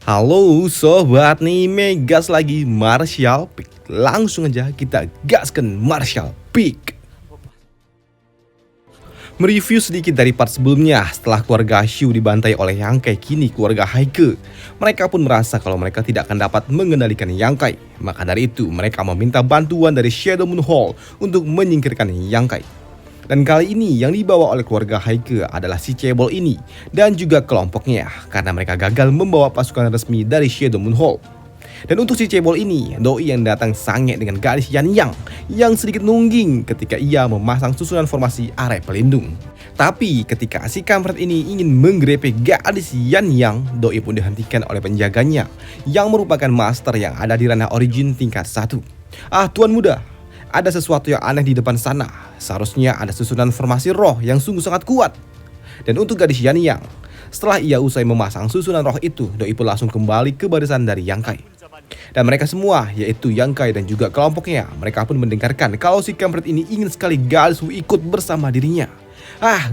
Halo sobat nih, Megas lagi Martial Peak. Langsung aja kita gaskan Martial Peak. Mereview sedikit dari part sebelumnya. Setelah keluarga Shu dibantai oleh Yangkai, kini keluarga Haike, mereka pun merasa kalau mereka tidak akan dapat mengendalikan Yangkai. Maka dari itu mereka meminta bantuan dari Shadow Moon Hall untuk menyingkirkan Yangkai. Dan kali ini yang dibawa oleh keluarga Haike adalah si cebol ini dan juga kelompoknya, karena mereka gagal membawa pasukan resmi dari Shadow Moon Hall. Dan untuk si cebol ini, doi yang datang sange dengan gadis Yan yang sedikit nungging ketika ia memasang susunan formasi area pelindung. Tapi ketika si kampret ini ingin menggrepek gadis Yan, doi pun dihentikan oleh penjaganya yang merupakan master yang ada di ranah origin tingkat 1. Tuan muda, ada sesuatu yang aneh di depan sana. Seharusnya ada susunan formasi roh yang sungguh sangat kuat. Dan untuk gadis Yan, setelah ia usai memasang susunan roh itu, doi pun langsung kembali ke barisan dari Yangkai. Dan mereka semua, yaitu Yangkai dan juga kelompoknya, mereka pun mendengarkan kalau si kampret ini ingin sekali gadis Wu ikut bersama dirinya.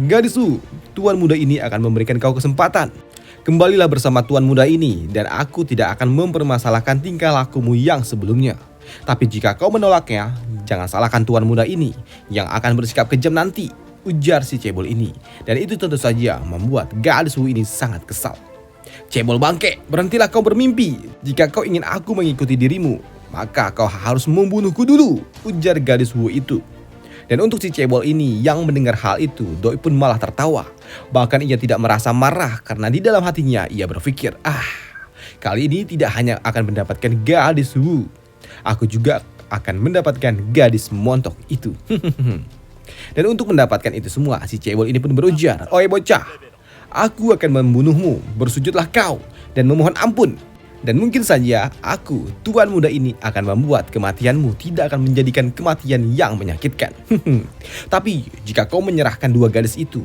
Gadis Wu, tuan muda ini akan memberikan kau kesempatan. Kembalilah bersama tuan muda ini dan aku tidak akan mempermasalahkan tingkah lakumu yang sebelumnya. Tapi jika kau menolaknya, jangan salahkan tuan muda ini yang akan bersikap kejam nanti, ujar si cebol ini. Dan itu tentu saja membuat gadis Wu ini sangat kesal. Cebol bangke, berhentilah kau bermimpi. Jika kau ingin aku mengikuti dirimu, maka kau harus membunuhku dulu, ujar gadis Wu itu. Dan untuk si cebol ini yang mendengar hal itu, doi pun malah tertawa. Bahkan ia tidak merasa marah karena di dalam hatinya ia berpikir, kali ini tidak hanya akan mendapatkan gadis Wu, aku juga akan mendapatkan gadis montok itu. Dan untuk mendapatkan itu semua, si cebol ini pun berujar, "Oi bocah, aku akan membunuhmu, bersujudlah kau dan memohon ampun. Dan mungkin saja aku, tuan muda ini, akan membuat kematianmu tidak akan menjadikan kematian yang menyakitkan. Tapi jika kau menyerahkan dua gadis itu,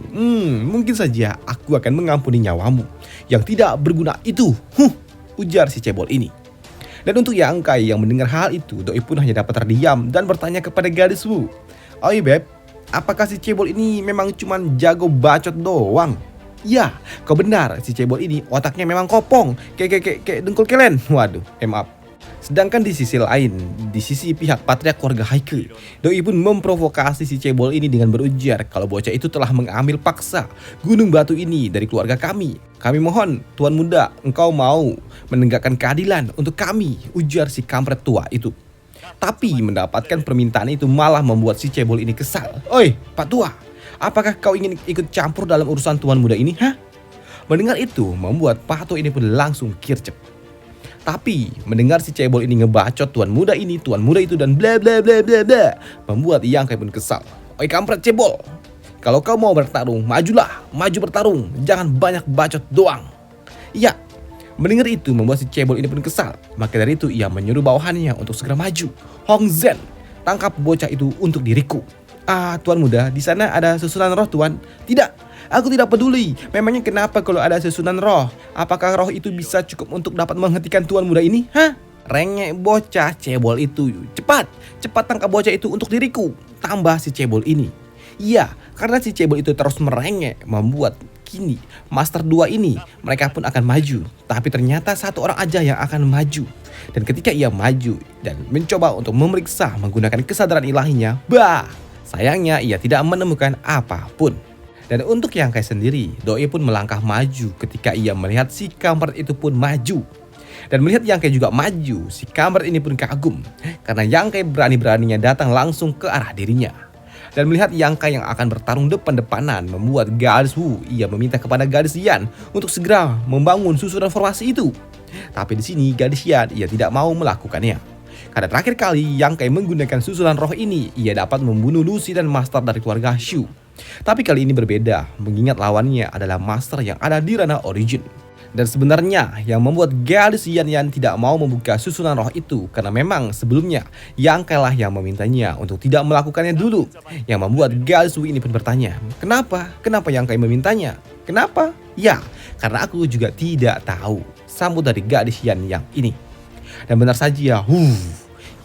mungkin saja aku akan mengampuni nyawamu yang tidak berguna itu," ujar si cebol ini. Dan untuk Yangkai yang mendengar hal itu, doi pun hanya dapat terdiam dan bertanya kepada gadis Wu, "Oi beb, apakah si cebol ini memang cuman jago bacot doang?" "Ya, kau benar, si cebol ini otaknya memang kopong, kayak dengkul kelen." Waduh, maaf. Sedangkan di sisi lain, di sisi pihak patriark keluarga Haike, doi pun memprovokasi si cebol ini dengan berujar kalau bocah itu telah mengambil paksa gunung batu ini dari keluarga kami. "Kami mohon, tuan muda, engkau mau menegakkan keadilan untuk kami," ujar si kampret tua itu. Tapi mendapatkan permintaan itu malah membuat si cebol ini kesal. "Oi, Pak Tua, apakah kau ingin ikut campur dalam urusan tuan muda ini, Mendengar itu membuat Pak Tua ini pun langsung kircep. Tapi mendengar si cebol ini ngebacot tuan muda ini, tuan muda itu dan bla bla bla bla bla, membuat Yangkai pun kesal. "Oi kampret cebol, kalau kau mau bertarung, majulah, maju bertarung, jangan banyak bacot doang." Ya, mendengar itu membuat si cebol ini pun kesal. Maka dari itu ia menyuruh bawahannya untuk segera maju. "Hong Zhen, tangkap bocah itu untuk diriku." "Tuan muda, di sana ada susunan roh, tuan." "Tidak, aku tidak peduli. Memangnya kenapa kalau ada susunan roh? Apakah roh itu bisa cukup untuk dapat menghentikan tuan muda ini? Rengek bocah cebol itu. Cepat tangkap bocah itu untuk diriku," tambah si cebol ini. Iya, karena si cebol itu terus merengek, membuat kini Master 2 ini mereka pun akan maju. Tapi ternyata satu orang aja yang akan maju. Dan ketika ia maju dan mencoba untuk memeriksa menggunakan kesadaran ilahinya, sayangnya ia tidak menemukan apapun. Dan untuk Yangkai sendiri, doi pun melangkah maju ketika ia melihat si kampret itu pun maju. Dan melihat Yangkai juga maju, si kampret ini pun kagum karena Yangkai berani-beraninya datang langsung ke arah dirinya. Dan melihat Yangkai yang akan bertarung depan-depanan membuat gadis Wu ia meminta kepada gadis Yan untuk segera membangun susunan formasi itu. Tapi di sini gadis Yan ia tidak mau melakukannya. Karena terakhir kali Yangkai menggunakan susunan roh ini, ia dapat membunuh Lucy dan master dari keluarga Shu. Tapi kali ini berbeda, mengingat lawannya adalah master yang ada di ranah origin. Dan sebenarnya yang membuat gadis Yan tidak mau membuka susunan roh itu karena memang sebelumnya Yangkai lah yang memintanya untuk tidak melakukannya dulu. Yang membuat gadis Wu ini pun bertanya, "Kenapa? Kenapa Yangkai memintanya? Kenapa?" "Ya, karena aku juga tidak tahu," sambut dari gadis Yan ini. Dan benar saja,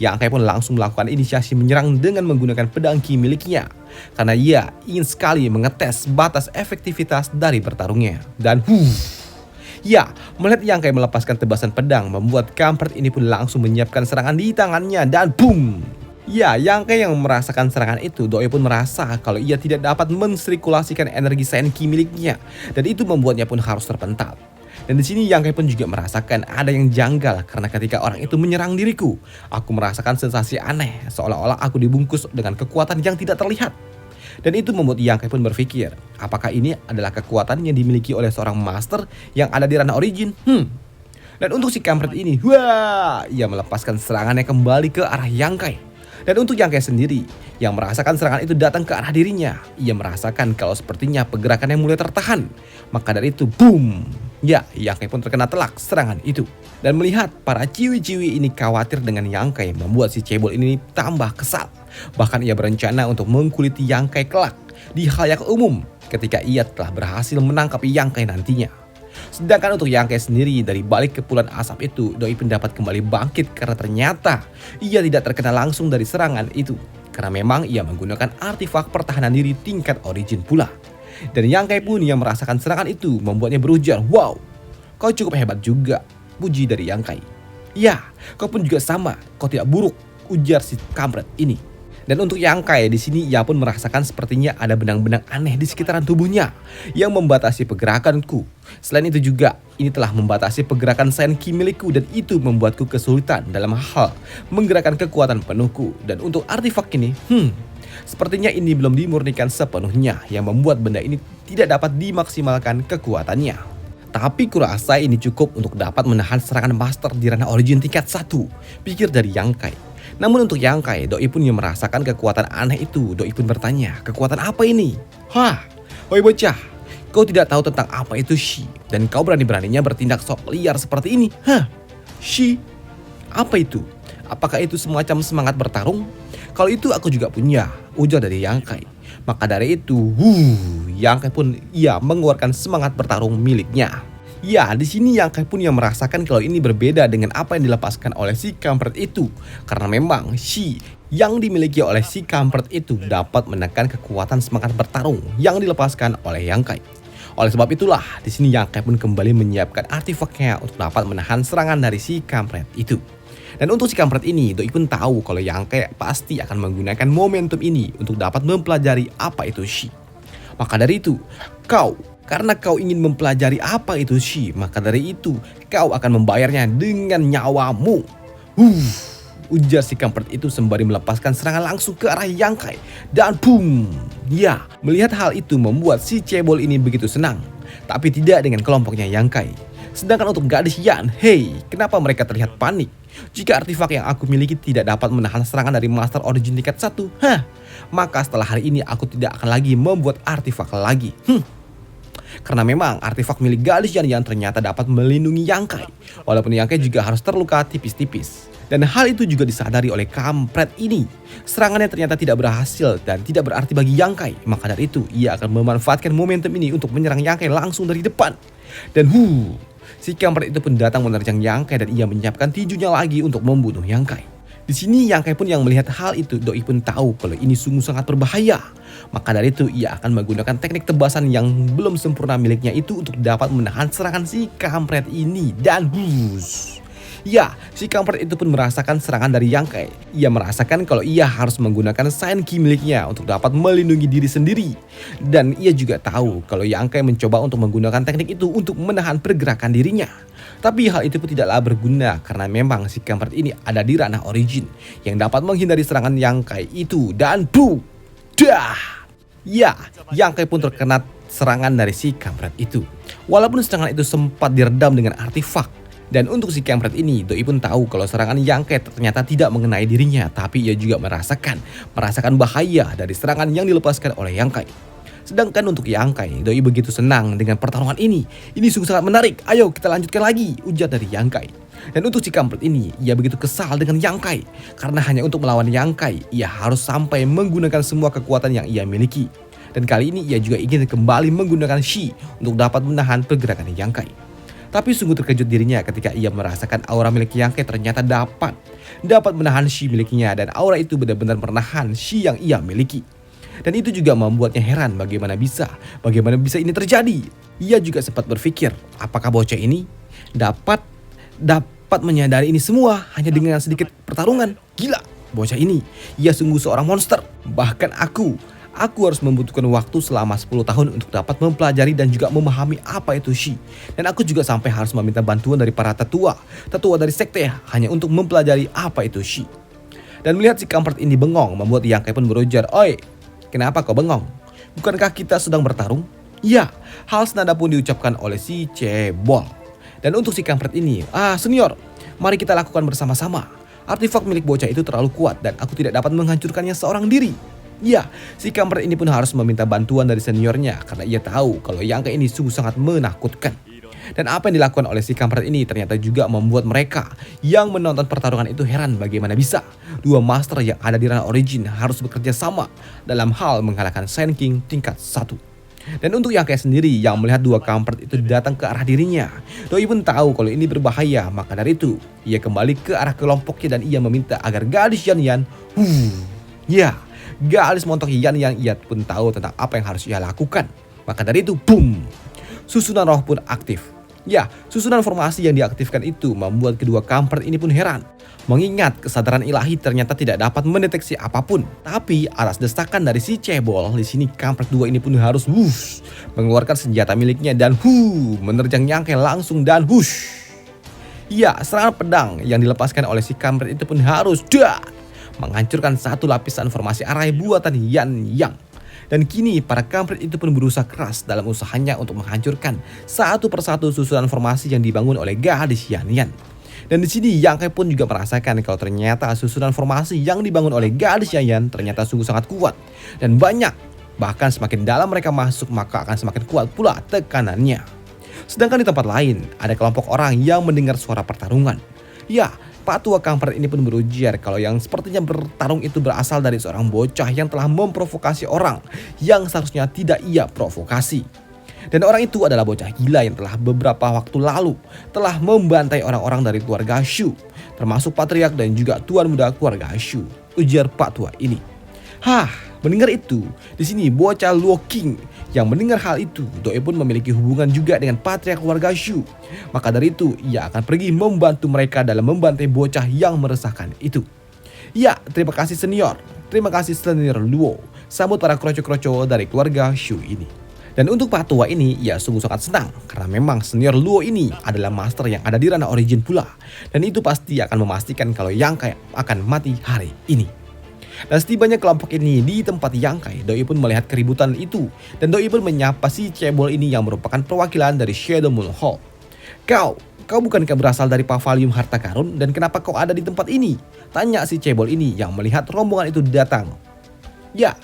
Yangkai pun langsung melakukan inisiasi menyerang dengan menggunakan pedang ki miliknya. Karena ia ingin sekali mengetes batas efektivitas dari bertarungnya. Dan Ya, melihat Yang Kai melepaskan tebasan pedang membuat kampret ini pun langsung menyiapkan serangan di tangannya dan boom. Ya, Yang Kai yang merasakan serangan itu, Doi pun merasa kalau ia tidak dapat mensirkulasikan energi Senki miliknya dan itu membuatnya pun harus terpental. Dan di sini Yang Kai pun juga merasakan ada yang janggal karena ketika orang itu menyerang diriku, aku merasakan sensasi aneh seolah-olah aku dibungkus dengan kekuatan yang tidak terlihat. Dan itu membuat Yang Kai pun berpikir, apakah ini adalah kekuatan yang dimiliki oleh seorang master yang ada di ranah origin? Dan untuk si kampret ini, wah, ia melepaskan serangannya kembali ke arah Yang Kai. Dan untuk Yang Kai sendiri, yang merasakan serangan itu datang ke arah dirinya, ia merasakan kalau sepertinya pergerakannya mulai tertahan. Maka dari itu, boom! Ya, Yang Kai pun terkena telak serangan itu. Dan melihat para ciwi-ciwi ini khawatir dengan Yang Kai membuat si cebol ini tambah kesal. Bahkan ia berencana untuk mengkuliti Yang Kai kelak di khalayak umum ketika ia telah berhasil menangkap Yang Kai nantinya. Sedangkan untuk Yang Kai sendiri dari balik kepulan asap itu, Doi pun dapat kembali bangkit karena ternyata ia tidak terkena langsung dari serangan itu. Karena memang ia menggunakan artefak pertahanan diri tingkat origin pula. Dan Yang Kai pun yang merasakan serangan itu membuatnya berujar, wow, kau cukup hebat juga, puji dari Yang Kai. Ya, kau pun juga sama, kau tidak buruk, ujar si kampret ini. Dan untuk Yang Kai di sini ia pun merasakan sepertinya ada benang-benang aneh di sekitaran tubuhnya yang membatasi pergerakanku. Selain itu juga ini telah membatasi pergerakan Senki milikku dan itu membuatku kesulitan dalam hal menggerakkan kekuatan penuhku. Dan untuk artefak ini, sepertinya ini belum dimurnikan sepenuhnya yang membuat benda ini tidak dapat dimaksimalkan kekuatannya. Tapi kurasa ini cukup untuk dapat menahan serangan master di ranah origin tingkat 1, pikir dari Yang Kai. Namun untuk Yang Kai, Doi pun yang merasakan kekuatan aneh itu. Doi pun bertanya, kekuatan apa ini? Hah, woi bocah, kau tidak tahu tentang apa itu Shi dan kau berani-beraninya bertindak sok liar seperti ini? Hah, Shi? Apa itu? Apakah itu semacam semangat bertarung? Kalau itu aku juga punya, ujar dari Yang Kai. Maka dari itu, Yang Kai pun ia mengeluarkan semangat bertarung miliknya. Ya, di sini Yang Kai pun yang merasakan kalau ini berbeda dengan apa yang dilepaskan oleh si kampret itu. Karena memang Shi yang dimiliki oleh si kampret itu dapat menekan kekuatan semangat bertarung yang dilepaskan oleh Yang Kai. Oleh sebab itulah, di sini Yang Kai pun kembali menyiapkan artefaknya untuk dapat menahan serangan dari si kampret itu. Dan untuk si kampret ini, Doi pun tahu kalau Yang Kai pasti akan menggunakan momentum ini untuk dapat mempelajari apa itu Shi. Maka dari itu, karena kau ingin mempelajari apa itu Shi, maka dari itu kau akan membayarnya dengan nyawamu. Ujar si kampret itu sembari melepaskan serangan langsung ke arah Yang Kai. Dan boom. Ya, melihat hal itu membuat si cebol ini begitu senang. Tapi tidak dengan kelompoknya Yang Kai. Sedangkan untuk gadis Yan, hey, kenapa mereka terlihat panik? Jika artefak yang aku miliki tidak dapat menahan serangan dari master origin tingkat 1, maka setelah hari ini aku tidak akan lagi membuat artefak lagi. Karena memang artefak milik gadis yang ternyata dapat melindungi Yang Kai. Walaupun Yang Kai juga harus terluka tipis-tipis. Dan hal itu juga disadari oleh kampret ini. Serangannya ternyata tidak berhasil dan tidak berarti bagi Yang Kai. Maka dari itu ia akan memanfaatkan momentum ini untuk menyerang Yang Kai langsung dari depan. Dan si kampret itu pun datang menerjang Yang Kai dan ia menyiapkan tinjunya lagi untuk membunuh Yang Kai. Di sini Yang Kai pun yang melihat hal itu, Doi pun tahu kalau ini sungguh sangat berbahaya. Maka dari itu ia akan menggunakan teknik tebasan yang belum sempurna miliknya itu untuk dapat menahan serangan si kampret ini. Dan ya, si kampret itu pun merasakan serangan dari Yang Kai. Ia merasakan kalau ia harus menggunakan Senki miliknya untuk dapat melindungi diri sendiri. Dan ia juga tahu kalau Yang Kai mencoba untuk menggunakan teknik itu untuk menahan pergerakan dirinya. Tapi hal itu pun tidaklah berguna karena memang si kampret ini ada di ranah origin yang dapat menghindari serangan Yang Kai itu. Dan ya, Yang Kai pun terkena serangan dari si kampret itu. Walaupun serangan itu sempat diredam dengan artefak. Dan untuk si kampret ini, Doi pun tahu kalau serangan Yang Kai ternyata tidak mengenai dirinya. Tapi ia juga merasakan bahaya dari serangan yang dilepaskan oleh Yang Kai. Sedangkan untuk Yang Kai, Doi begitu senang dengan pertarungan ini. Ini sungguh sangat menarik, ayo kita lanjutkan lagi, ujar dari Yang Kai. Dan untuk si kampret ini, ia begitu kesal dengan Yang Kai. Karena hanya untuk melawan Yang Kai, ia harus sampai menggunakan semua kekuatan yang ia miliki. Dan kali ini ia juga ingin kembali menggunakan Shi untuk dapat menahan pergerakan Yang Kai. Tapi sungguh terkejut dirinya ketika ia merasakan aura milik Yang Kai ternyata dapat menahan Shi miliknya. Dan aura itu benar-benar menahan Shi yang ia miliki. Dan itu juga membuatnya heran bagaimana bisa ini terjadi. Ia juga sempat berpikir, apakah bocah ini dapat dapat menyadari ini semua hanya dengan sedikit pertarungan. Gila, bocah ini, ia sungguh seorang monster. Bahkan aku harus membutuhkan waktu selama 10 tahun untuk dapat mempelajari dan juga memahami apa itu Shi. Dan aku juga sampai harus meminta bantuan dari para tetua dari sekte hanya untuk mempelajari apa itu Shi. Dan melihat si kampret ini bengong membuat Yang Kai pun berujar, "Oi, kenapa kau bengong? Bukankah kita sedang bertarung?" Ya, hal senada pun diucapkan oleh si cebol. Dan untuk si kampret ini, senior, mari kita lakukan bersama-sama. Artefak milik bocah itu terlalu kuat dan aku tidak dapat menghancurkannya seorang diri. Ya, si kampret ini pun harus meminta bantuan dari seniornya karena ia tahu kalau Yang Kai ini sungguh sangat menakutkan. Dan apa yang dilakukan oleh si kampret ini ternyata juga membuat mereka yang menonton pertarungan itu heran bagaimana bisa dua master yang ada di ranah origin harus bekerja sama dalam hal mengalahkan Sand King tingkat 1. Dan untuk Yang Kai sendiri yang melihat dua kampret itu datang ke arah dirinya, Doi pun tahu kalau ini berbahaya, maka dari itu ia kembali ke arah kelompoknya dan ia meminta agar gadis Yan Yan, gadis montok Yan Yan, ia pun tahu tentang apa yang harus ia lakukan. Maka dari itu, boom, susunan roh pun aktif. Ya, susunan formasi yang diaktifkan itu membuat kedua kampret ini pun heran. Mengingat kesadaran ilahi ternyata tidak dapat mendeteksi apapun. Tapi atas desakan dari si cebol, di sini kampret dua ini pun harus mengeluarkan senjata miliknya dan menerjang Yang Kai langsung dan Ya, serangan pedang yang dilepaskan oleh si kampret itu pun harus menghancurkan satu lapisan formasi arai buatan Yan Yang. Dan kini para kampret itu pun berusaha keras dalam usahanya untuk menghancurkan satu persatu susunan formasi yang dibangun oleh gadis Yan Yan. Dan di sini Yang Kai pun juga merasakan kalau ternyata susunan formasi yang dibangun oleh gadis Yan Yan ternyata sungguh sangat kuat dan banyak. Bahkan semakin dalam mereka masuk maka akan semakin kuat pula tekanannya. Sedangkan di tempat lain ada kelompok orang yang mendengar suara pertarungan. Ya, Pak Tua kampret ini pun berujar kalau yang sepertinya bertarung itu berasal dari seorang bocah yang telah memprovokasi orang yang seharusnya tidak ia provokasi. Dan orang itu adalah bocah gila yang telah beberapa waktu lalu telah membantai orang-orang dari keluarga Shu, termasuk patriark dan juga tuan muda keluarga Shu, ujar Pak Tua ini. Mendengar itu, di sini bocah Luo King yang mendengar hal itu, Doi pun memiliki hubungan juga dengan patriark keluarga Shu. Maka dari itu, ia akan pergi membantu mereka dalam membantai bocah yang meresahkan itu. Ya, terima kasih senior. Terima kasih senior Luo. Sambut para kroco-kroco dari keluarga Shu ini. Dan untuk Pak Tua ini, ia sungguh sangat senang karena memang senior Luo ini adalah master yang ada di ranah origin pula. Dan itu pasti akan memastikan kalau Yang Kai akan mati hari ini. Dan setibanya kelompok ini di tempat Yang Kai, Doi pun melihat keributan itu dan Doi pun menyapa si cebol ini yang merupakan perwakilan dari Shadow Moon Hall. Kau bukankah berasal dari Pavilium Harta Karun dan kenapa kau ada di tempat ini? Tanya si cebol ini yang melihat rombongan itu datang. Ya,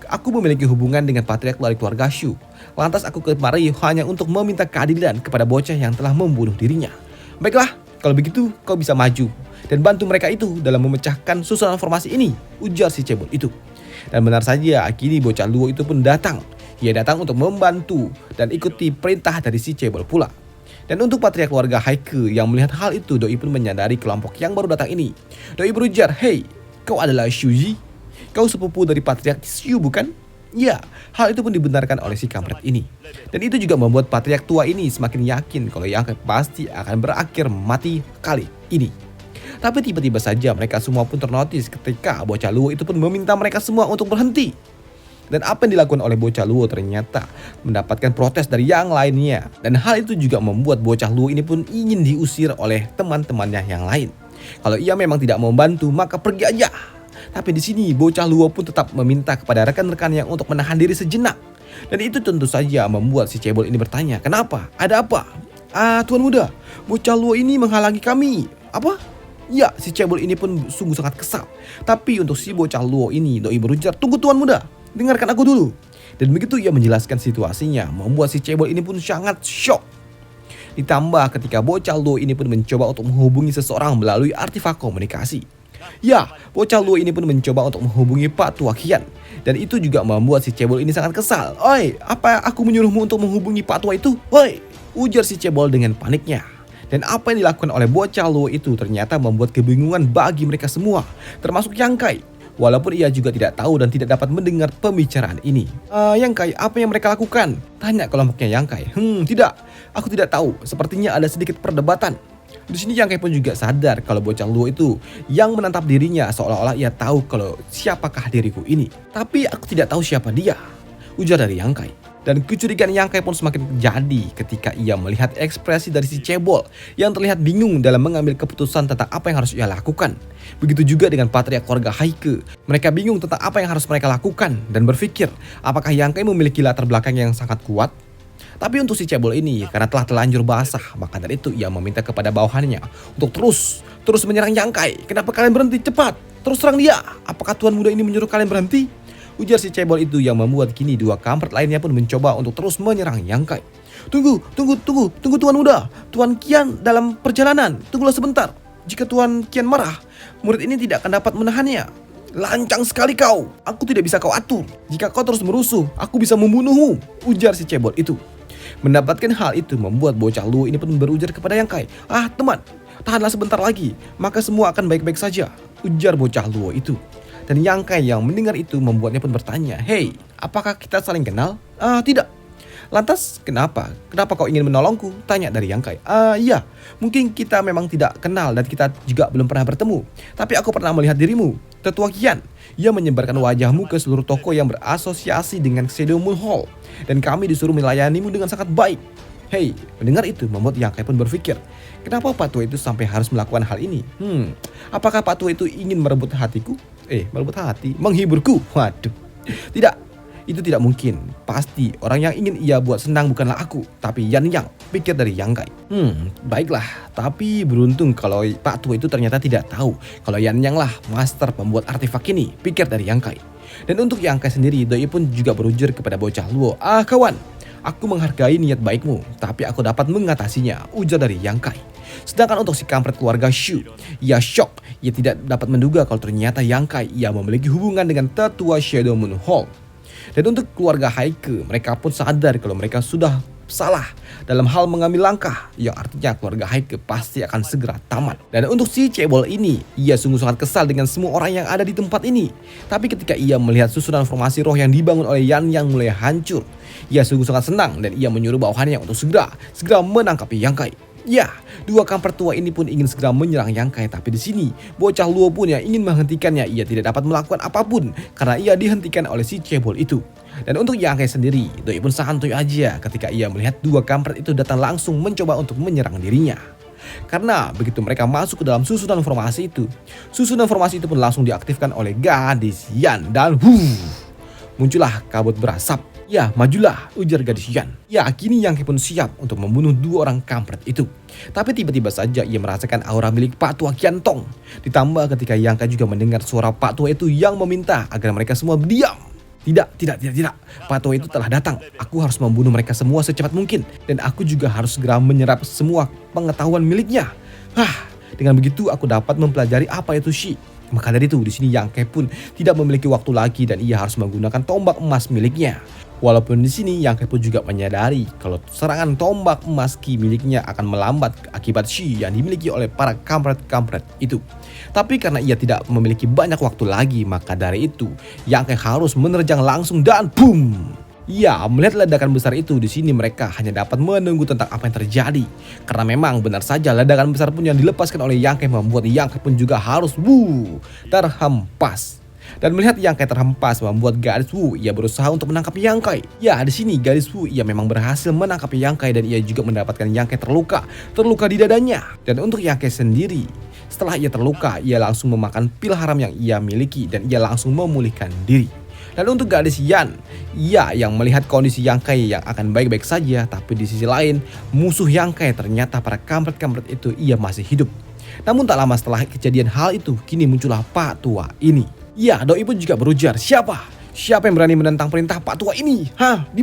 aku memiliki hubungan dengan patriark dari keluarga Shu. Lantas aku kemari hanya untuk meminta keadilan kepada bocah yang telah membunuh dirinya. Baiklah, kalau begitu kau bisa maju dan bantu mereka itu dalam memecahkan susunan formasi ini, ujar si cebol itu. Dan benar saja, kini bocah Luo itu pun datang. Ia datang untuk membantu dan ikuti perintah dari si cebol pula. Dan untuk patriark keluarga Haike yang melihat hal itu, Doi pun menyadari kelompok yang baru datang ini. Doi berujar, "Hei, kau adalah Shuji? Kau sepupu dari patriark Shu bukan?" Ya, hal itu pun dibenarkan oleh si kampret ini. Dan itu juga membuat patriark tua ini semakin yakin kalau Yang Kai pasti akan berakhir mati kali ini. Tapi tiba-tiba saja mereka semua pun ternotis ketika bocah Luo itu pun meminta mereka semua untuk berhenti. Dan apa yang dilakukan oleh bocah Luo ternyata mendapatkan protes dari yang lainnya. Dan hal itu juga membuat bocah Luo ini pun ingin diusir oleh teman-temannya yang lain. Kalau ia memang tidak mau membantu maka pergi aja. Tapi di sini bocah Luo pun tetap meminta kepada rekan-rekannya untuk menahan diri sejenak. Dan itu tentu saja membuat si cebol ini bertanya, "Kenapa? Ada apa?" Tuan muda, bocah Luo ini menghalangi kami." "Apa?" Ya, si cebol ini pun sungguh sangat kesal. Tapi untuk si bocah Luo ini, Doi berujar, "Tunggu tuan muda, dengarkan aku dulu." Dan begitu ia menjelaskan situasinya, membuat si cebol ini pun sangat shock. Ditambah ketika bocah Luo ini pun mencoba untuk menghubungi seseorang melalui artefak komunikasi. Ya, bocah Luo ini pun mencoba untuk menghubungi Pak Tua Kian. Dan itu juga membuat si cebol ini sangat kesal. "Oi, apa aku menyuruhmu untuk menghubungi Pak Tua itu? Oi!" ujar si cebol dengan paniknya. Dan apa yang dilakukan oleh bocah Luo itu ternyata membuat kebingungan bagi mereka semua, termasuk Yang Kai. Walaupun ia juga tidak tahu dan tidak dapat mendengar pembicaraan ini. Yang Kai, apa yang mereka lakukan? Tanya kelompoknya Yang Kai. Tidak, aku tidak tahu. Sepertinya ada sedikit perdebatan. Di sini Yang Kai pun juga sadar kalau bocah Luo itu yang menatap dirinya seolah-olah ia tahu kalau siapakah diriku ini. Tapi aku tidak tahu siapa dia, ujar dari Yang Kai. Dan kecurigaan Yang Kai pun semakin jadi ketika ia melihat ekspresi dari si cebol yang terlihat bingung dalam mengambil keputusan tentang apa yang harus ia lakukan. Begitu juga dengan patriark keluarga Haike. Mereka bingung tentang apa yang harus mereka lakukan dan berpikir apakah Yang Kai memiliki latar belakang yang sangat kuat. Tapi untuk si cebol ini karena telah telanjur basah, maka dari itu ia meminta kepada bawahannya untuk terus menyerang Yang Kai. Kenapa kalian berhenti? Cepat, terus serang dia. Apakah Tuan Muda ini menyuruh kalian berhenti? Ujar si cebol itu yang membuat kini dua kampret lainnya pun mencoba untuk terus menyerang Yang Kai. Tunggu Tuan Muda. Tuan Qian dalam perjalanan. Tunggulah sebentar. Jika Tuan Qian marah, murid ini tidak akan dapat menahannya. Lancang sekali kau. Aku tidak bisa kau atur. Jika kau terus merusuh, aku bisa membunuhmu. Ujar si cebol itu. Mendapatkan hal itu membuat bocah Luo ini pun berujar kepada Yang Kai. Teman, tahanlah sebentar lagi. Maka semua akan baik-baik saja. Ujar bocah Luo itu. Dan Yang Kai yang mendengar itu membuatnya pun bertanya, "Hei, apakah kita saling kenal?" Tidak. Lantas kenapa? Kenapa kau ingin menolongku? Tanya dari Yang Kai. Iya, mungkin kita memang tidak kenal dan kita juga belum pernah bertemu. Tapi aku pernah melihat dirimu, Tetua Qian. Ia menyebarkan wajahmu ke seluruh toko yang berasosiasi dengan Shadow Moon Hall. Dan kami disuruh melayanimu dengan sangat baik. Hei, mendengar itu membuat Yang Kai pun berpikir, kenapa Pak Tua itu sampai harus melakukan hal ini? Apakah Pak Tua itu ingin merebut hatiku? Merebut hati? Menghiburku? Waduh, tidak. Itu tidak mungkin. Pasti orang yang ingin ia buat senang bukanlah aku, tapi Yan Yang, pikir dari Yang Kai. Baiklah, tapi beruntung kalau Pak Tua itu ternyata tidak tahu kalau Yan Yang lah master pembuat artefak ini, pikir dari Yang Kai. Dan untuk Yang Kai sendiri, Doi pun juga berujar kepada bocah Luo. Kawan, aku menghargai niat baikmu, tapi aku dapat mengatasinya, ujar dari Yang Kai. Sedangkan untuk si kampret keluarga Shu, ia shock. Ia tidak dapat menduga kalau ternyata Yang Kai ia memiliki hubungan dengan tetua Shadow Moon Hall. Dan untuk keluarga Haike, mereka pun sadar kalau mereka sudah salah dalam hal mengambil langkah, yang artinya keluarga Haike pasti akan segera tamat. Dan untuk si cebol ini, ia sungguh sangat kesal dengan semua orang yang ada di tempat ini. Tapi ketika ia melihat susunan formasi roh yang dibangun oleh Yan Yang mulai hancur, ia sungguh sangat senang dan ia menyuruh bawahannya untuk segera menangkap Yang Kai. Ya, dua kampret tua ini pun ingin segera menyerang Yang Kai, tapi di sini bocah Luo pun yang ingin menghentikannya, ia tidak dapat melakukan apapun karena ia dihentikan oleh si cebol itu. Dan untuk Yang Kai sendiri, Doi pun santuy aja ketika ia melihat dua kampret itu datang langsung mencoba untuk menyerang dirinya. Karena begitu mereka masuk ke dalam susunan formasi itu pun langsung diaktifkan oleh gadis Yan dan muncullah kabut berasap. Ya, majulah, ujar gadis Yan. Ya, kini Yang Kai pun siap untuk membunuh dua orang kampret itu. Tapi tiba-tiba saja ia merasakan aura milik Pak Tua Qian Tong. Ditambah ketika Yang Kai juga mendengar suara Pak Tua itu yang meminta agar mereka semua diam. Tidak. Pak Tua itu telah datang. Aku harus membunuh mereka semua secepat mungkin. Dan aku juga harus segera menyerap semua pengetahuan miliknya. Dengan begitu aku dapat mempelajari apa itu Shi. Maka dari itu di sini Yang Kai pun tidak memiliki waktu lagi dan ia harus menggunakan tombak emas miliknya. Walaupun di sini Yang Kai pun juga menyadari kalau serangan tombak emas Ki miliknya akan melambat akibat Shi yang dimiliki oleh para kampret-kampret itu. Tapi karena ia tidak memiliki banyak waktu lagi, maka dari itu Yang Kai harus menerjang langsung dan boom. Ya, melihat ledakan besar itu di sini mereka hanya dapat menunggu tentang apa yang terjadi. Karena memang benar saja ledakan besar pun yang dilepaskan oleh Yang Kai membuat Yang Kai pun juga harus terhempas. Dan melihat Yang Kai terhempas membuat gadis Wu ia berusaha untuk menangkap Yang Kai. Ya, di sini gadis Wu ia memang berhasil menangkap Yang Kai dan ia juga mendapatkan Yang Kai terluka di dadanya. Dan untuk Yang Kai sendiri, setelah ia terluka, ia langsung memakan pil haram yang ia miliki dan ia langsung memulihkan diri. Dan untuk gadis Yan, ia yang melihat kondisi Yang Kai yang akan baik-baik saja, tapi di sisi lain musuh Yang Kai ternyata para kampret-kampret itu ia masih hidup. Namun tak lama setelah kejadian hal itu, kini muncullah Pak Tua ini. Ya, Doi pun juga berujar, siapa yang berani menentang perintah Pak Tua ini? Di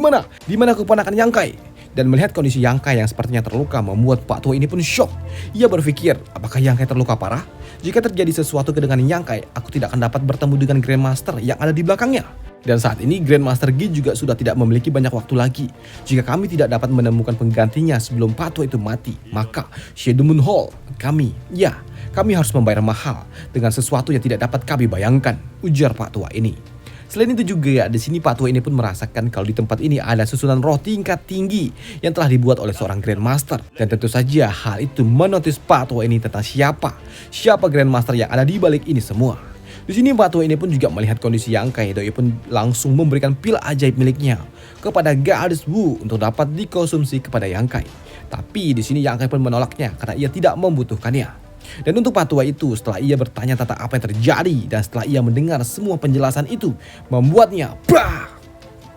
mana keponakan Yang Kai? Dan melihat kondisi Yang Kai yang sepertinya terluka membuat Pak Tua ini pun shock. Ia berpikir, apakah Yang Kai terluka parah? Jika terjadi sesuatu dengan Yang Kai, aku tidak akan dapat bertemu dengan Grandmaster yang ada di belakangnya. Dan saat ini Grandmaster Gi juga sudah tidak memiliki banyak waktu lagi. Jika kami tidak dapat menemukan penggantinya sebelum Pak Tua itu mati, maka Shadow Moon Hall kami. Ya, kami harus membayar mahal dengan sesuatu yang tidak dapat kami bayangkan, ujar Pak Tua ini. Selain itu juga di sini Pak Tua ini pun merasakan kalau di tempat ini ada susunan roh tingkat tinggi yang telah dibuat oleh seorang Grandmaster. Dan tentu saja hal itu menotis Pak Tua ini tentang siapa Grandmaster yang ada di balik ini semua. Di sini Pak Tua ini pun juga melihat kondisi Yang Kai. Doi pun langsung memberikan pil ajaib miliknya kepada Gadis Wu untuk dapat dikonsumsi kepada Yang Kai. Tapi di sini Yang Kai pun menolaknya karena ia tidak membutuhkannya. Dan untuk Pak Tua itu, setelah ia bertanya tentang apa yang terjadi dan setelah ia mendengar semua penjelasan itu, membuatnya bah!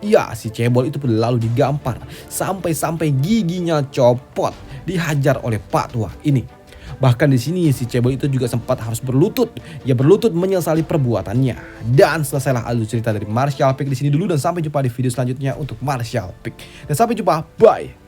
Ya, si cebol itu pun lalu digampar sampai giginya copot, dihajar oleh Pak Tua ini. Bahkan di sini si cebol itu juga sempat harus berlutut. Ia berlutut menyesali perbuatannya. Dan selesailah alur cerita dari Martial Peak di sini dulu, dan sampai jumpa di video selanjutnya untuk Martial Peak. Dan sampai jumpa, bye.